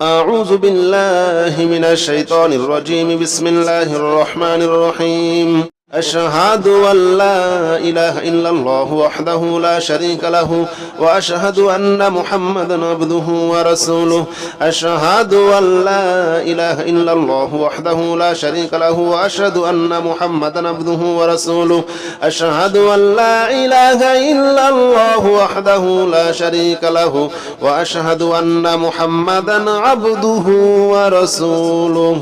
أعوذ بالله من الشيطان الرجيم. بسم الله الرحمن الرحيم. أشهد أن لا إله إلا الله وحده لا شريك له وأشهد أن محمدا عبده ورسوله. أشهد أن لا إله إلا الله وحده لا شريك له وأشهد أن محمدا عبده ورسوله. أشهد أن لا إله إلا الله وحده لا شريك له وأشهد أن محمدا عبده ورسوله.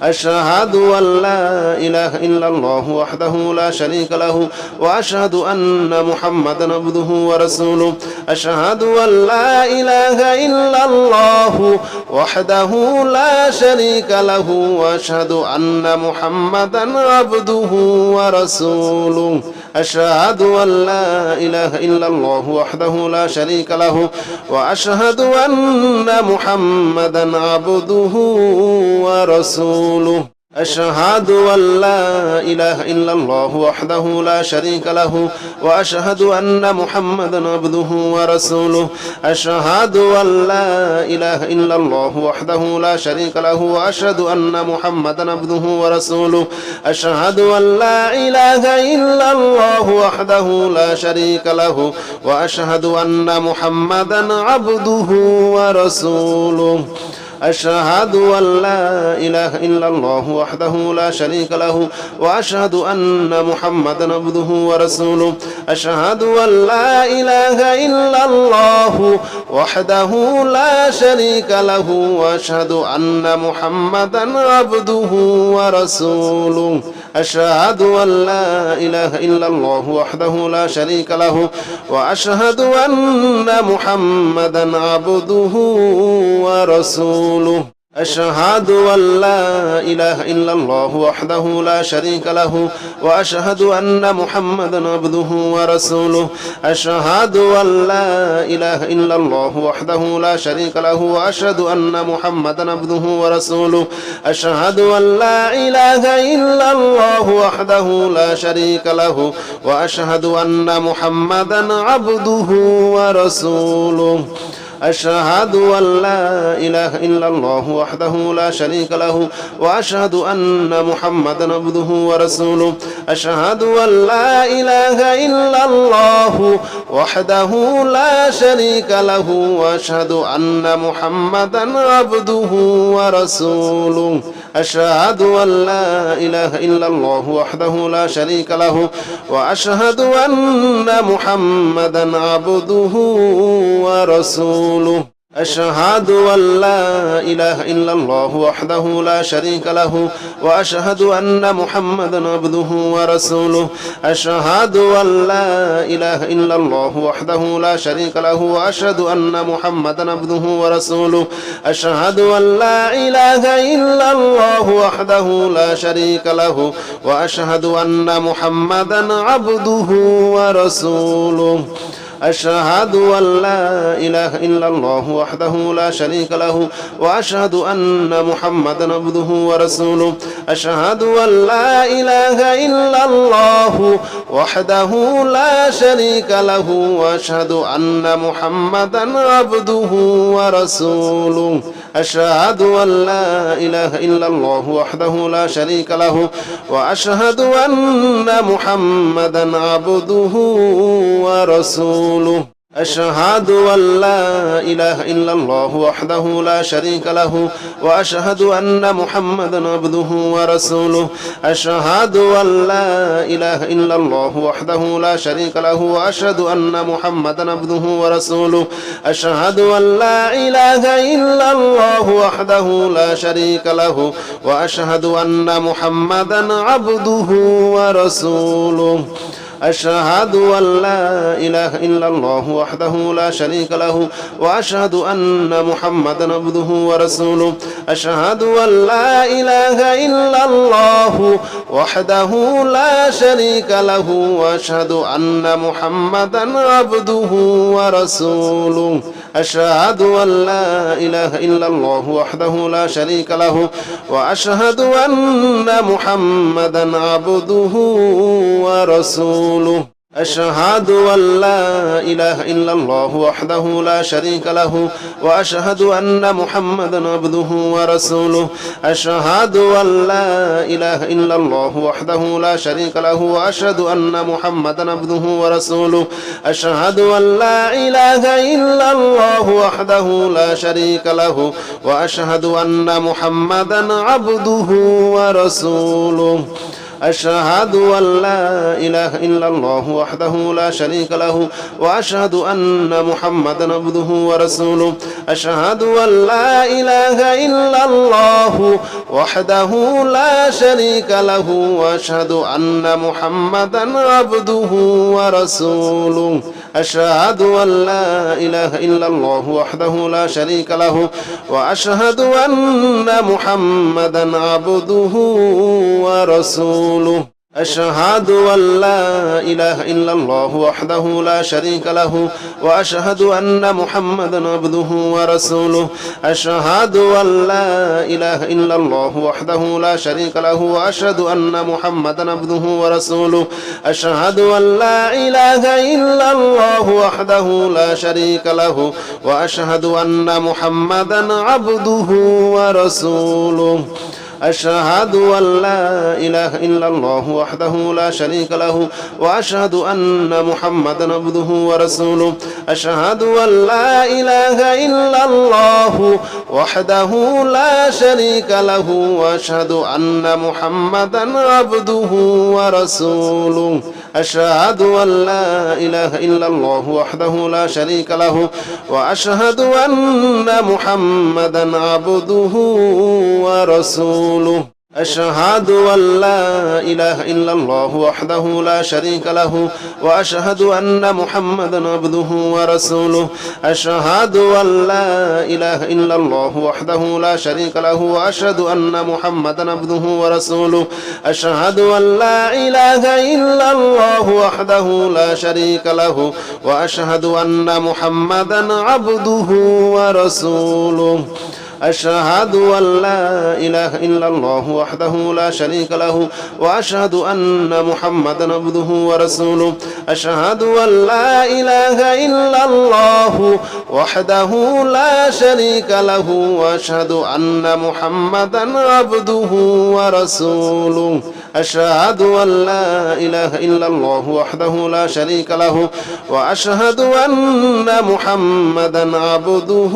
أشهد أن لا إله إلا الله وحده لا شريك له وأشهد أن محمدا عبده ورسوله. أشهد أن لا إله إلا الله وحده لا شريك له وأشهد أن محمدا عبده ورسوله. أشهد أن لا إله إلا الله وحده لا شريك له وأشهد أن محمدا عبده ورسوله. أشهد أن لا إله إلا الله وحده لا شريك له وأشهد أن محمدا عبده ورسوله. أشهد أن لا إله إلا الله وحده لا شريك له وأشهد أن محمدا عبده ورسوله. أشهد أن لا إله إلا الله وحده لا شريك له وأشهد أن محمدا عبده ورسوله. أشهد أن لا إله إلا الله وحده لا شريك له وأشهد أن محمدا عبده ورسوله. أشهد أن لا إله إلا الله وحده لا شريك له وأشهد أن محمدا عبده ورسوله. أشهد أن لا إله إلا الله وحده لا شريك له وأشهد أن محمدا عبده ورسوله. أشهد أن لا إله إلا الله وحده لا شريك له وأشهد أن محمدا عبده ورسوله. أشهد أن لا إله إلا الله وحده لا شريك له وأشهد أن محمدا عبده ورسوله. أشهد أن لا إله إلا الله وحده لا شريك له وأشهد أن محمدا عبده ورسوله. أشهد أن لا إله إلا الله وحده لا شريك له وأشهد أن محمدا عبده ورسوله. أشهد أن لا إله إلا الله وحده لا شريك له وأشهد أن محمدا عبده ورسوله. أشهد أن لا إله إلا الله وحده لا شريك له وأشهد أن محمدا عبده ورسوله. أشهد أن لا إله إلا الله وحده لا شريك له وأشهد أن محمدا عبده ورسوله. أشهد أن لا إله إلا الله وحده لا شريك له وأشهد أن محمدا عبده ورسوله. أشهد أن لا إله إلا الله وحده لا شريك له وأشهد أن محمدا عبده ورسوله. أشهد أن لا إله إلا الله وحده لا شريك له وأشهد أن محمدا عبده ورسوله. أشهد أن لا إله إلا الله وحده لا شريك له وأشهد أن محمدا عبده ورسوله. أشهد أن لا إله إلا الله وحده لا شريك له وأشهد أن محمدا عبده ورسوله. أشهد أن لا إله إلا الله وحده لا شريك له وأشهد أن محمدا عبده ورسوله. أشهد أن لا إله إلا الله وحده لا شريك له وأشهد أن محمدا عبده ورسوله. أشهد أن لا إله إلا الله وحده لا شريك له وأشهد أن محمدا عبده ورسوله. أشهد أن لا إله إلا الله وحده لا شريك له وأشهد أن محمدا عبده ورسوله. أشهد أن لا إله إلا الله وحده لا شريك له وأشهد أن محمدا عبده ورسوله. أشهد أن لا إله إلا الله وحده لا شريك له وأشهد أن محمدا عبده ورسوله. أشهد أن لا إله إلا الله وحده لا شريك له وأشهد أن محمدا عبده ورسوله أشهد أن لا إله إلا الله وحده لا شريك له وأشهد أن محمدا عبده ورسوله أشهد أن لا إله إلا الله وحده لا شريك له وأشهد أن محمدا عبده ورسوله أشهد أن لا إله إلا الله وحده لا شريك له وأشهد أن محمدا عبده ورسوله أشهد أن لا إله إلا الله وحده لا شريك له وأشهد أن محمدا عبده ورسوله أشهد أن لا إله إلا الله وحده لا شريك له وأشهد أن محمدا عبده ورسوله أشهد أن لا إله إلا الله وحده لا شريك له وأشهد أن محمدا عبده ورسوله أشهد أن لا إله إلا الله وحده لا شريك له وأشهد أن محمدا عبده ورسوله أشهد أن لا إله إلا الله وحده لا شريك له وأشهد أن محمدا عبده ورسوله أشهد أن لا إله إلا الله وحده لا شريك له وأشهد أن محمدا عبده ورسوله أشهد أن لا إله إلا الله وحده لا شريك له وأشهد أن محمدا عبده ورسوله أشهد أن لا إله إلا الله وحده لا شريك له وأشهد أن محمدا عبده ورسوله أشهد أن لا إله إلا الله وحده لا شريك له وأشهد أن محمدا عبده ورسوله أشهد أن لا إله إلا الله وحده لا شريك له وأشهد أن محمدا عبده ورسوله أشهد أن لا إله إلا الله وحده لا شريك له وأشهد أن محمدا عبده ورسوله أشهد أن لا إله إلا الله وحده لا شريك له وأشهد أن محمدا عبده ورسوله أشهد أن لا إله إلا الله وحده لا شريك له وأشهد أن محمدا عبده ورسوله أشهد أن لا إله إلا الله وحده لا شريك له وأشهد أن محمدا عبده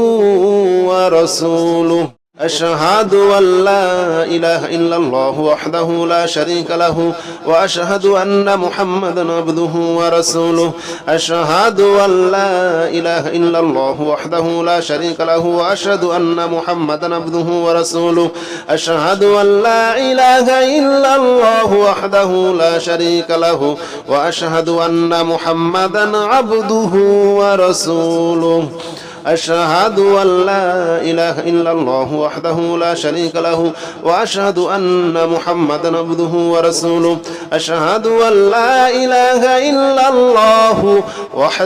ورسوله أشهد أن لا إله إلا الله وحده لا شريك له وأشهد أن محمدا عبده ورسوله أشهد أن لا إله إلا الله وحده لا شريك له وأشهد أن محمدا عبده ورسوله أشهد أن لا إله إلا الله وحده لا شريك له وأشهد أن محمدا عبده ورسوله أشهد أن لا إله إلا الله وحده لا شريك له وأشهد أن محمدا عبده ورسوله أشهد أن لا إله إلا الله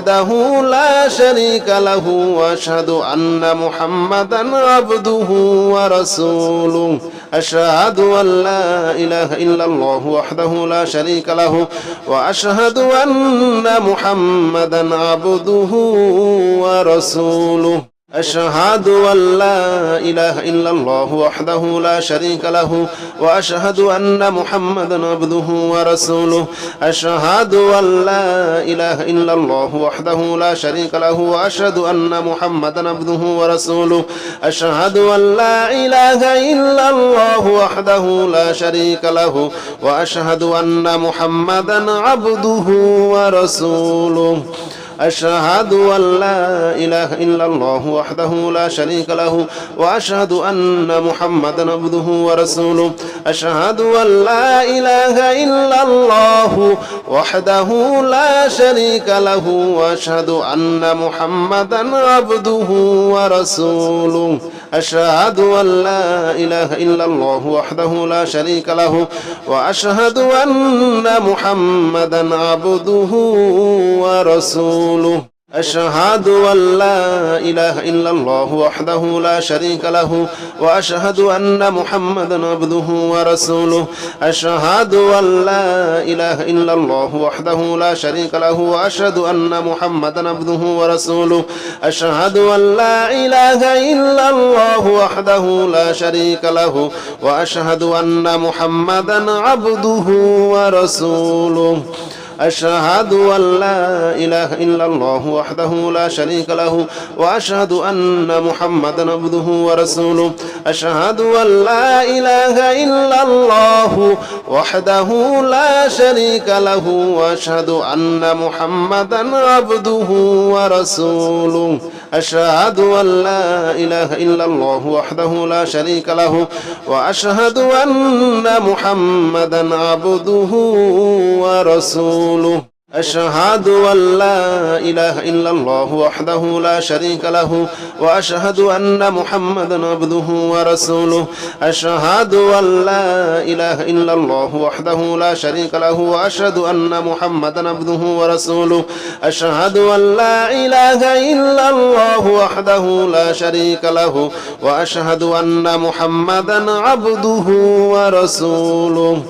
وحده لا شريك له وأشهد أن محمدا عبده ورسوله أشهد أن لا إله إلا الله وحده لا شريك له وأشهد أن محمدا عبده ورسوله أشهد أن لا إله إلا الله وحده لا شريك له وأشهد أن محمدا عبده ورسوله أشهد أن لا إله إلا الله وحده لا شريك له وأشهد أن محمدا عبده ورسوله أشهد أن لا إله إلا الله وحده لا شريك له وأشهد أن محمدا عبده ورسوله أشهد أن لا إله إلا الله وحده لا شريك له وأشهد أن محمدا عبده ورسوله أشهد أن لا إله إلا الله وحده لا شريك له وأشهد أن محمدا عبده ورسوله أشهد أن لا إله إلا الله وحده لا شريك له وأشهد أن محمدا عبده ورسوله أشهد أن لا إله إلا الله وحده لا شريك له وأشهد أن محمدا عبده ورسوله أشهد أن لا إله إلا الله وحده لا شريك له وأشهد أن محمدا عبده ورسوله أشهد أن لا إله إلا الله وحده لا شريك له وأشهد أن محمدا عبده ورسوله أشهد أن لا إله إلا الله وحده لا شريك له وأشهد أن محمدا عبده ورسوله أشهد أن لا إله إلا الله وحده لا شريك له وأشهد أن محمدا عبده ورسوله أشهد أن لا إله إلا الله وحده لا شريك له وأشهد أن محمدا عبده ورسوله أشهد أن لا إله إلا الله وحده لا شريك له وأشهد أن محمدا عبده ورسوله أشهد أن لا إله إلا الله وحده لا شريك له وأشهد أن محمدا عبده ورسوله أشهد أن لا إله إلا الله وحده لا شريك له وأشهد أن محمدا عبده ورسوله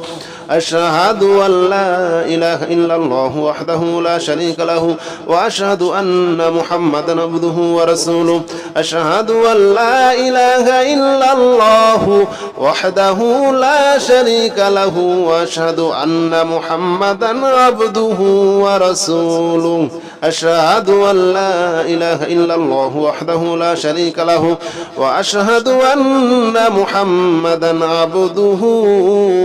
أشهد أن لا إله إلا الله وحده لا شريك له وأشهد أن محمدا عبده ورسوله أشهد أن لا إله إلا الله وحده لا شريك له وأشهد أن محمدا عبده ورسوله أشهد أن لا إله إلا الله وحده لا شريك له وأشهد أن محمدا عبده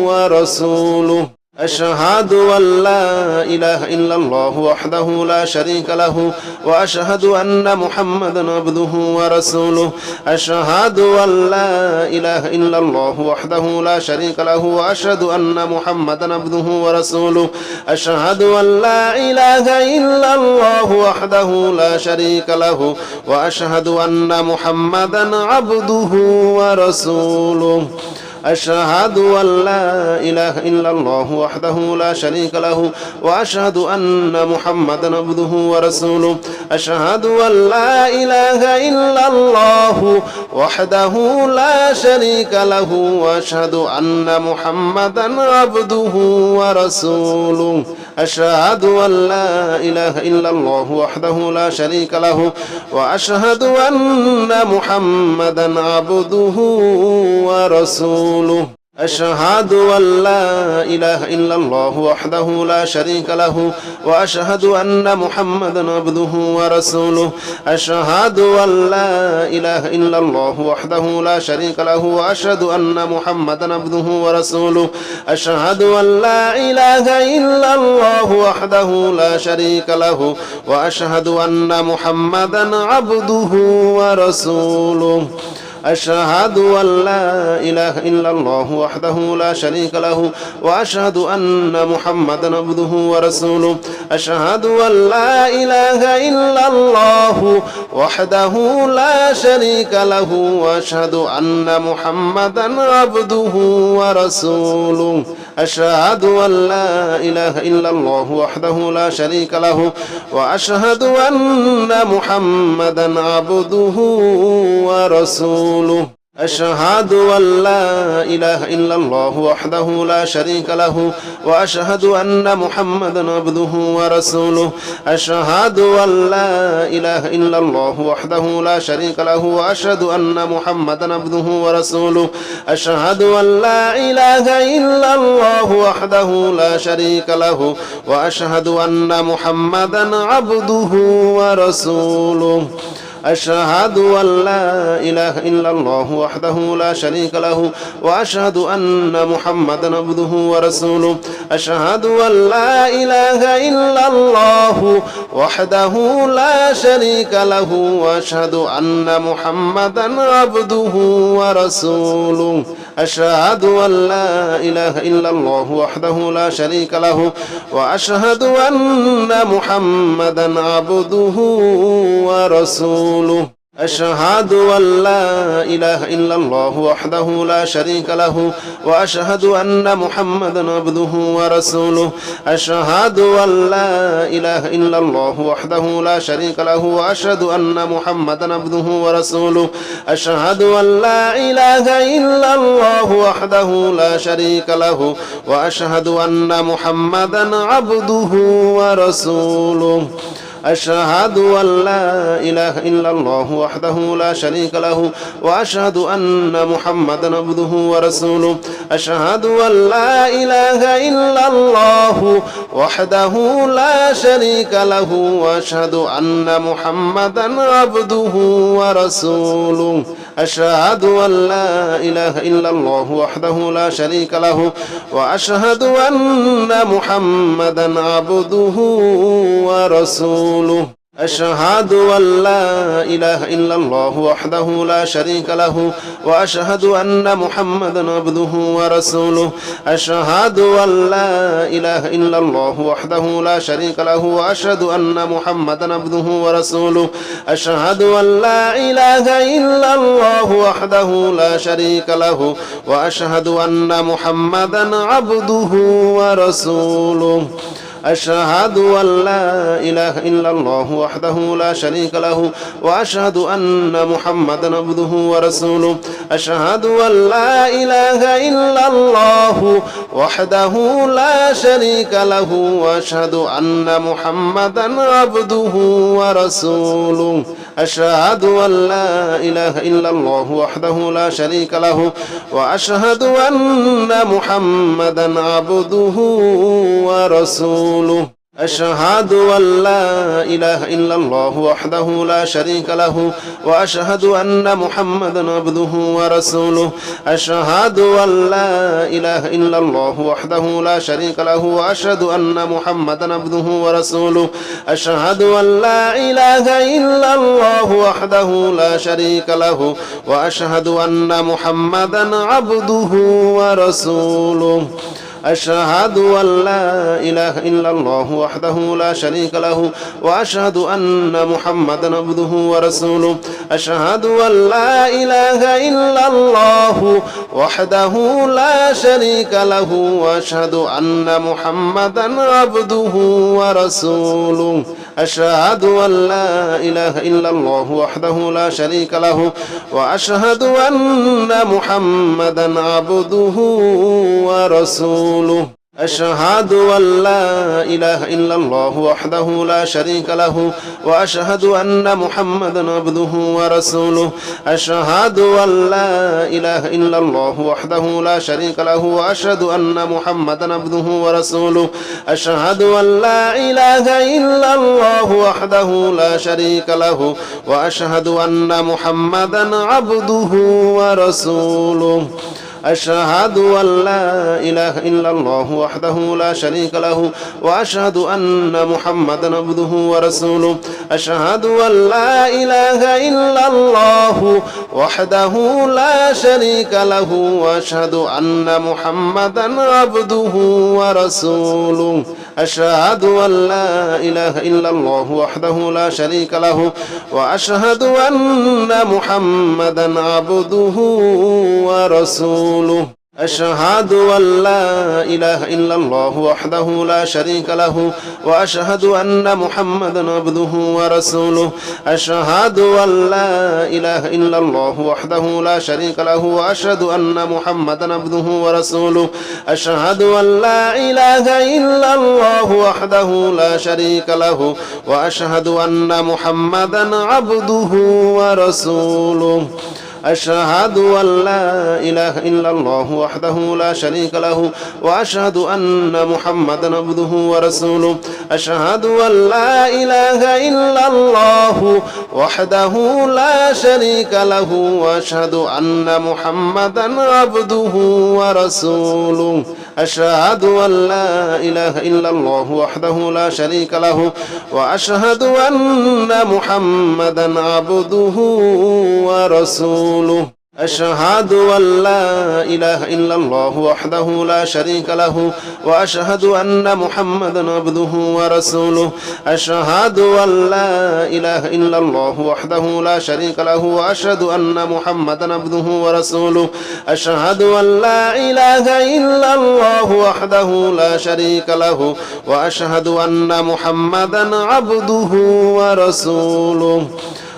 ورسوله أشهد أن لا إله إلا الله وحده لا شريك له وأشهد أن محمدا عبده ورسوله أشهد أن لا إله إلا الله وحده لا شريك له وأشهد أن محمدا عبده ورسوله أشهد أن لا إله إلا الله وحده لا شريك له وأشهد أن محمدا عبده ورسوله أشهد أن لا إله إلا الله وحده لا شريك له وأشهد أن محمدا عبده ورسوله أشهد أن لا إله إلا الله وحده لا شريك له وأشهد أن محمدا عبده ورسوله أشهد أن لا إله إلا الله وحده لا شريك له وأشهد أن محمدا عبده ورسوله أشهد أن لا إله إلا الله وحده لا شريك له وأشهد أن محمدا عبده ورسوله أشهد أن لا إله إلا الله وحده لا شريك له وأشهد أن محمدا عبده ورسوله أشهد أن لا إله إلا الله وحده لا شريك له وأشهد أن محمدا عبده ورسوله أشهد أن لا إله إلا الله وحده لا شريك له وأشهد أن محمدا عبده ورسوله أشهد أن لا إله إلا الله وحده لا شريك له وأشهد أن محمدا عبده ورسوله أشهد أن لا إله إلا الله وحده لا شريك له وأشهد أن محمدا عبده ورسوله أشهد أن لا إله إلا الله وحده لا شريك له وأشهد أن محمدا عبده ورسوله أشهد أن لا إله إلا الله وحده لا شريك له وأشهد أن محمدا عبده ورسوله أشهد أن لا إله إلا الله وحده لا شريك له وأشهد أن محمدا عبده ورسوله أشهد أن لا إله إلا الله وحده لا شريك له وأشهد أن محمدا عبده ورسوله أشهد أن لا إله إلا الله وحده لا شريك له وأشهد أن محمدا عبده ورسوله أشهد أن لا إله إلا الله وحده لا شريك له وأشهد أن محمدا عبده ورسوله أشهد أن لا إله إلا الله وحده لا شريك له وأشهد أن محمدا عبده ورسوله أشهد أن لا إله إلا الله وحده لا شريك له وأشهد أن محمدا عبده ورسوله أشهد أن لا إله إلا الله وحده لا شريك له وأشهد أن محمدا عبده ورسوله أشهد أن لا إله إلا الله وحده لا شريك له وأشهد أن محمدا عبده ورسوله أشهد أن لا إله إلا الله وحده لا شريك له وأشهد أن محمدا عبده ورسوله أشهد أن لا إله إلا الله وحده لا شريك له وأشهد أن محمدا عبده ورسوله أشهد أن لا إله إلا الله وحده لا شريك له وأشهد أن محمدا عبده ورسوله أشهد أن لا إله إلا الله وحده لا شريك له وأشهد أن محمدا عبده ورسوله أشهد أن لا إله إلا الله وحده لا شريك له وأشهد أن محمدا عبده ورسوله أشهد أن لا إله إلا الله وحده لا شريك له وأشهد أن محمدا عبده ورسوله أشهد أن لا إله إلا الله وحده لا شريك له وأشهد أن محمدا عبده ورسوله أشهد أن لا إله إلا الله وحده لا شريك له وأشهد أن محمدا عبده ورسوله أشهد أن لا إله إلا الله وحده لا شريك له وأشهد أن محمدا عبده ورسوله أشهد أن لا إله إلا الله وحده لا شريك له وأشهد أن محمدا عبده ورسوله أشهد أن لا إله إلا الله وحده لا شريك له وأشهد أن محمدا عبده ورسوله أشهد أن لا إله إلا الله وحده لا شريك له وأشهد أن محمدا عبده ورسوله أشهد أن لا إله إلا الله وحده لا شريك له وأشهد أن محمدا عبده ورسوله أشهد أن لا إله إلا الله وحده لا شريك له وأشهد أن محمدا عبده ورسوله أشهد أن لا إله إلا الله وحده لا شريك له وأشهد أن محمدا عبده ورسوله أشهد أن لا إله إلا الله وحده لا شريك له وأشهد أن محمدا عبده ورسوله أشهد أن لا إله إلا الله وحده لا شريك له وأشهد أن محمدا عبده ورسوله أشهد أن لا إله إلا الله وحده لا شريك له وأشهد أن محمدا عبده ورسوله أشهد أن لا إله إلا الله وحده لا شريك له وأشهد أن محمدا عبده ورسوله أشهد أن لا إله إلا الله وحده لا شريك له وأشهد أن محمدا عبده ورسوله أشهد أن لا إله إلا الله وحده لا شريك له وأشهد أن محمدا عبده ورسوله أشهد أن لا إله إلا الله وحده لا شريك له وأشهد أن محمدا عبده ورسوله أشهد أن لا إله إلا الله وحده لا شريك له وأشهد أن محمدا عبده ورسوله أشهد أن لا إله إلا الله وحده لا شريك له وأشهد أن محمدا عبده ورسوله أشهد أن لا إله إلا الله وحده لا شريك له وأشهد أن محمدا عبده ورسوله أشهد أن لا إله إلا الله وحده لا شريك له وأشهد أن محمدا عبده ورسوله أشهد أن لا إله إلا الله وحده لا شريك له وأشهد أن محمدا عبده ورسوله أشهد أن لا إله إلا الله وحده لا شريك له وأشهد أن محمدا عبده ورسوله أشهد أن لا إله إلا الله وحده لا شريك له وأشهد أن محمدا عبده ورسوله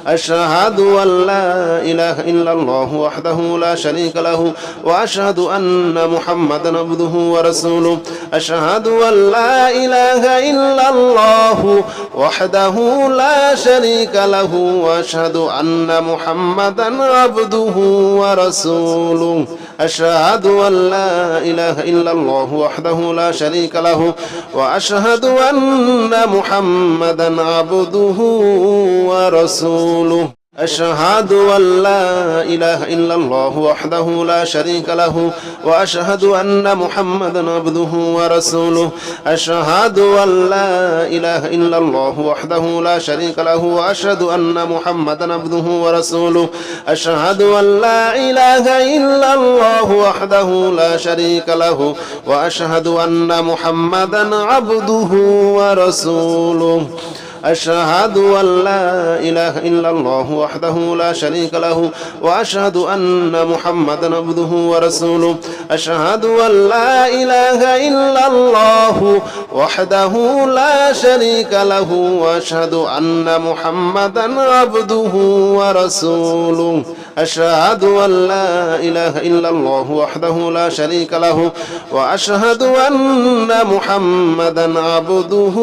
أشهد أن لا إله إلا الله وحده لا شريك له وأشهد أن محمدا عبده ورسوله أشهد أن لا إله إلا الله وحده لا شريك له وأشهد أن محمدا عبده ورسوله أشهد أن لا إله إلا الله وحده لا شريك له وأشهد أن محمدا عبده ورسوله أشهد أن لا إله إلا الله وحده لا شريك له وأشهد أن محمدا عبده ورسوله أشهد أن لا إله إلا الله وحده لا شريك له وأشهد أن محمدا عبده ورسوله أشهد أن لا إله إلا الله وحده لا شريك له وأشهد أن محمدا عبده ورسوله أشهد أن لا إله إلا الله وحده لا شريك له وأشهد أن محمدا عبده ورسوله أشهد أن لا إله إلا الله وحده لا شريك له وأشهد أن محمدا عبده ورسوله أشهد أن لا إله إلا الله وحده لا شريك له وأشهد أن محمدا عبده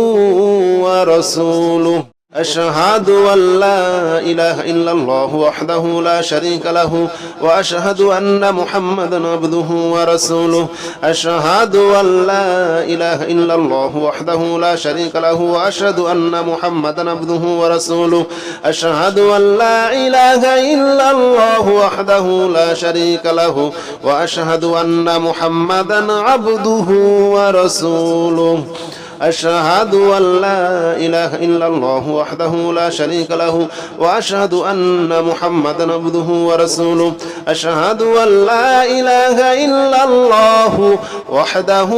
ورسوله أشهد أن لا إله إلا الله وحده لا شريك له وأشهد أن محمدا عبده ورسوله أشهد أن لا إله إلا الله وحده لا شريك له وأشهد أن محمدا عبده ورسوله أشهد أن لا إله إلا الله وحده لا شريك له وأشهد أن محمدا عبده ورسوله أشهد أن لا إله إلا الله وحده لا شريك له وأشهد أن محمدا عبده ورسوله أشهد أن لا إله إلا الله وحده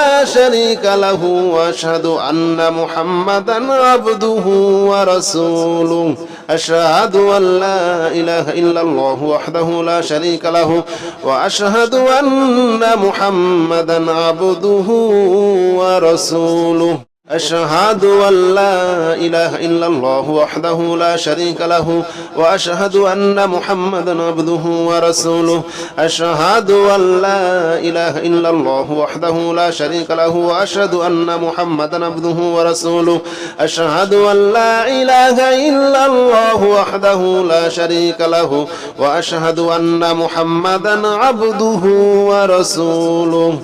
لا شريك له وأشهد أن محمدا عبده ورسوله أشهد أن لا إله إلا الله وحده لا شريك له وأشهد أن محمدا عبده ورسوله أشهد أن لا إله إلا الله وحده لا شريك له وأشهد أن محمدا عبده ورسوله أشهد أن لا إله إلا الله وحده لا شريك له وأشهد أن محمدا عبده ورسوله أشهد أن لا إله إلا الله وحده لا شريك له وأشهد أن محمدا عبده ورسوله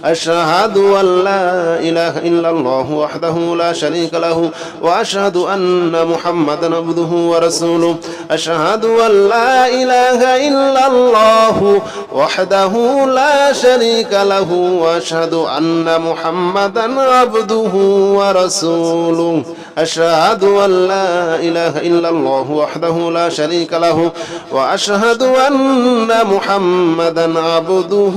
أشهد أن لا إله إلا الله وحده لا شريك له وأشهد أن محمدا عبده ورسوله أشهد أن لا إله إلا الله وحده لا شريك له وأشهد أن محمدا عبده ورسوله أشهد أن لا إله إلا الله وحده لا شريك له وأشهد أن محمدا عبده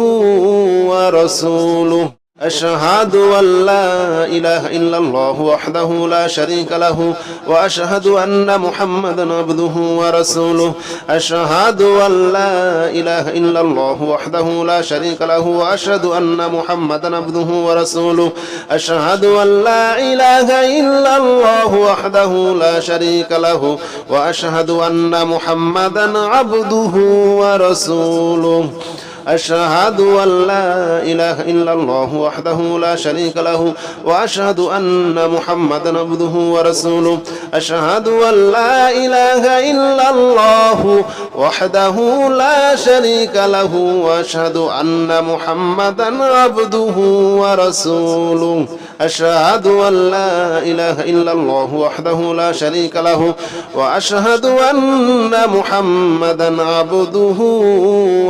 ورسوله أشهد أن لا إله إلا الله وحده لا شريك له وأشهد أن محمدا عبده ورسوله أشهد أن لا إله إلا الله وحده لا شريك له وأشهد أن محمدا عبده ورسوله أشهد أن لا إله إلا الله وحده لا شريك له وأشهد أن محمدا عبده ورسوله أشهد أن لا إله إلا الله وحده لا شريك له وأشهد أن محمدا عبده ورسوله أشهد أن لا إله إلا الله وحده لا شريك له وأشهد أن محمدا عبده ورسوله أشهد أن لا إله إلا الله وحده لا شريك له وأشهد أن محمدا عبده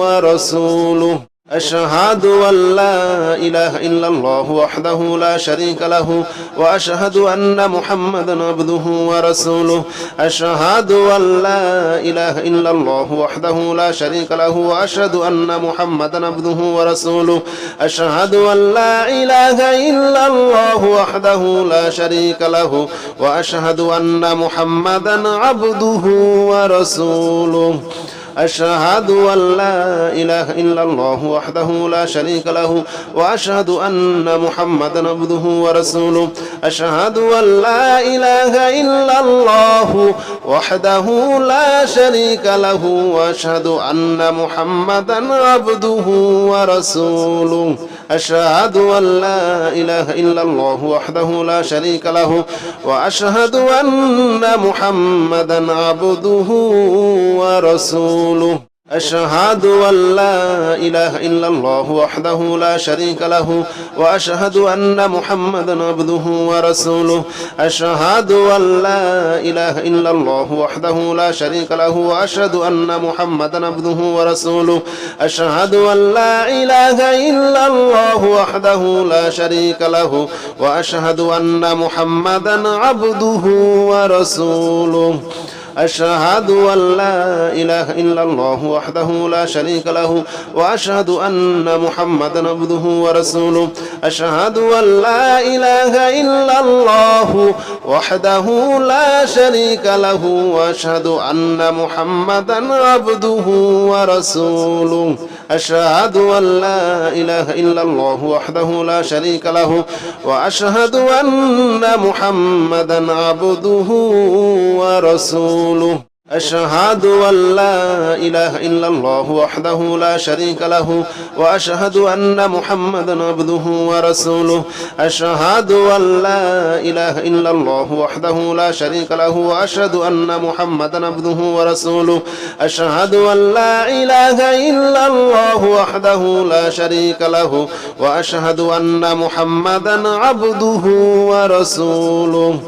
ورسوله أشهد أن لا إله إلا الله وحده لا شريك له وأشهد أن محمدا عبده ورسوله أشهد أن لا إله إلا الله وحده لا شريك له وأشهد أن محمدا عبده ورسوله أشهد أن لا إله إلا الله وحده لا شريك له وأشهد أن محمدا عبده ورسوله أشهد أن لا إله إلا الله وحده لا شريك له وأشهد أن محمدا عبده ورسوله أشهد أن لا إله إلا الله وحده لا شريك له وأشهد أن محمدا عبده ورسوله أشهد أن لا إله إلا الله وحده لا شريك له وأشهد أن محمدا عبده ورسوله أشهد أن لا إله إلا الله وحده لا شريك له وأشهد أن محمدا عبده ورسوله أشهد أن لا إله إلا الله وحده لا شريك له وأشهد أن محمدا عبده ورسوله أشهد أن لا إله إلا الله وحده لا شريك له وأشهد أن محمدا عبده ورسوله أشهد أن لا إله إلا الله وحده لا شريك له وأشهد أن محمدا عبده ورسوله أشهد أن لا إله إلا الله وحده لا شريك له وأشهد أن محمدا عبده ورسوله أشهد أن لا إله إلا الله وحده لا شريك له وأشهد أن محمدا عبده ورسوله أشهد أن لا إله إلا الله وحده لا شريك له وأشهد أن محمدا عبده ورسوله أشهد أن لا إله إلا الله وحده لا شريك له وأشهد أن محمدا عبده ورسوله أشهد أن لا إله إلا الله وحده لا شريك له وأشهد أن محمدا عبده ورسوله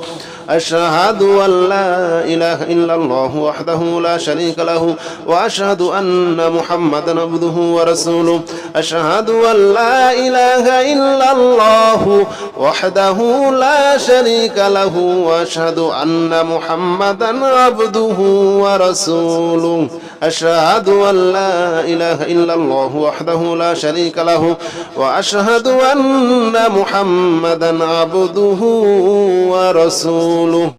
أشهد أن لا إله إلا الله وحده لا شريك له وأشهد أن محمدا عبده ورسوله أشهد أن لا إله إلا الله وحده لا شريك له وأشهد أن محمدا عبده ورسوله أشهد أن لا إله إلا الله وحده لا شريك له وأشهد أن محمدا عبده ورسوله